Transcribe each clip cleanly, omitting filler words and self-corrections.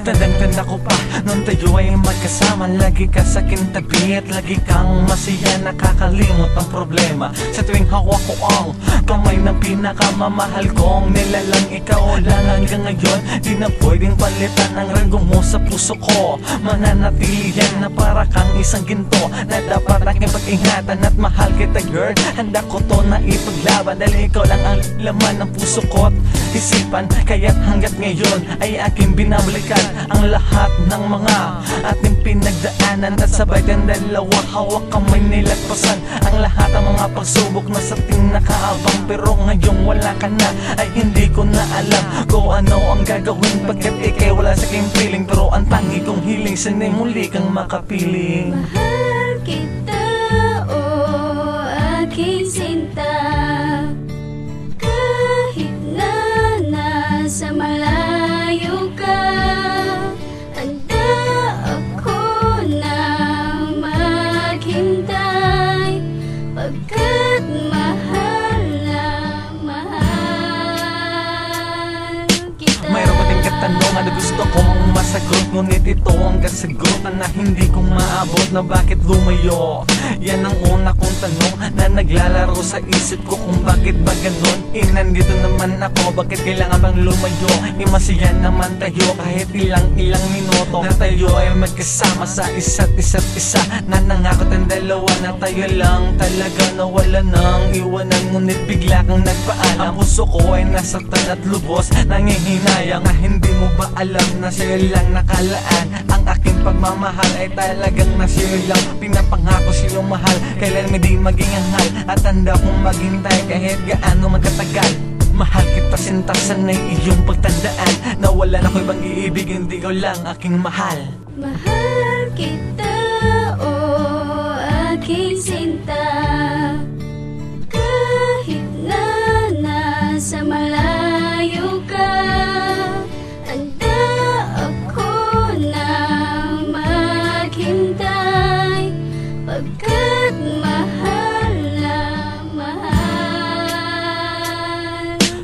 Tandang-tanda ko pa nung tayo ay magkasama. Lagi ka sa akin tabi at lagi kang masaya. Nakakalimot ang problema sa tuwing hawak ko ang kamay ng pinakamamahal kong nilalang. Ikaw lang hanggang ngayon, di na pwedeng palitan ang ranggo mo sa puso ko. Mananatili yan na para kang isang ginto na dapat aking pag-ingatan at mahal kita girl. Handa ko to na ipaglaban dahil ikaw lang ang laman ng puso ko at isipan. Kaya't hanggat ngayon ay aking binabalikan ang lahat ng mga ating pinagdaanan. At sabay tayong dalawa hawak kamay nilagpasan ang lahat ng mga pagsubok na sa ating nakaabang. Pero ngayong wala ka na ay hindi ko na alam kung ano ang gagawin, pagkat ikay wala sa aking feeling. Pero ang tangi kong hiling sana'y muli kang makapiling. Mahal kita, oh aking sinta, kahit na nasa malayo ka. Handa ako na maghintay, pagkat mahal na mahal kita. Mayroon pa din katanungan na gusto kong masagot, ngunit ito ang kasagutan na hindi ko maabot. Na bakit lumayo? Yan ang una kong tanong na naglalaro sa isip ko, kung bakit ba ganun? Nandito naman ako, bakit kailangan bang lumayo? Masaya naman tayo kahit ilang minuto na tayo ay magkasama sa isa't isa. Na nangako tayong dalawa na tayo lang talaga, na wala nang iwanan. Ngunit bigla kang nagpaalam, ang puso ko ay nasaktan at lubos nangihinayang. Na hindi mo ba alam na sa'yo lang nakalaan ang aking pagmamahal ay talagang na sa'yo lang. Pinapangako sa'yo mahal, kailan may di maging hangal. At handa kong maghintay kahit gaano magkatagal. Mahal kita sinta, sana'y iyong pagtandaan na wala na ko ibang iibigin, di ko lang aking mahal. Mahal kita, oh aking sinta, kahit na nasa malayo ka. Handa ako na maghintay, pagkat mahal na mahal.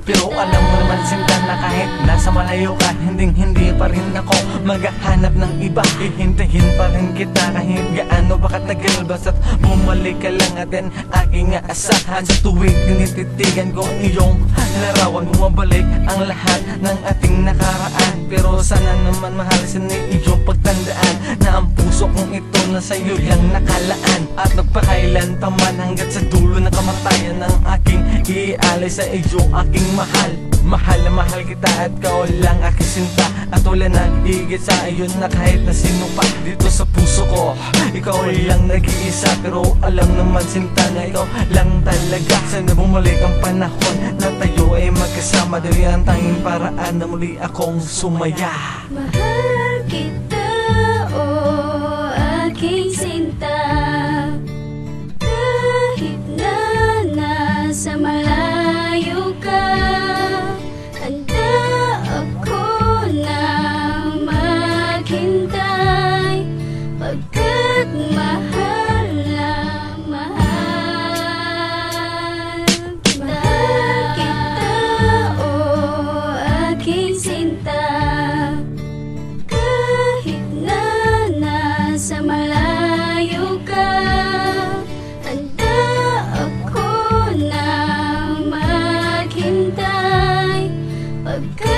Pero alam mo naman sinta na kahit nasa malayo ka, hindi pa rin ako maghahanap ng iba. Hihintayin pa rin kita kahit gaano ba katagal. Basta't bumalik ka lang at yan aking aasahan. Sa tuwing tinititigan ko ang iyong larawan, bumabalik ang lahat ng ating nakaraan. Pero sana naman mahal, sana'y iyong pagtandaan na ang puso kong ito na sa'yo lang nakalaan. At nagpakailan pa man hanggat sa dulo ng kamatayan ng aking iaalay sa iyo aking mahal. Mahal na mahal kita at ikaw lang aking sinta. At wala na higit sa iyo na kahit na sino pa dito sa puso ko. Ikaw lang nag-iisa, pero alam naman sinta na ikaw lang talaga. Sana bumalik ang panahon na tayo ay magkasama, dahil ang tanging paraan na muli akong sumaya. Mahal kita, oh aking sinta, kahit na nasa malayo ka. Handa ako na maghintay, pagkat mahal na mahal kita. Mahal kita, oh aking sinta, kahit na nasa malayo ka. Handa ako na maghintay, pagkat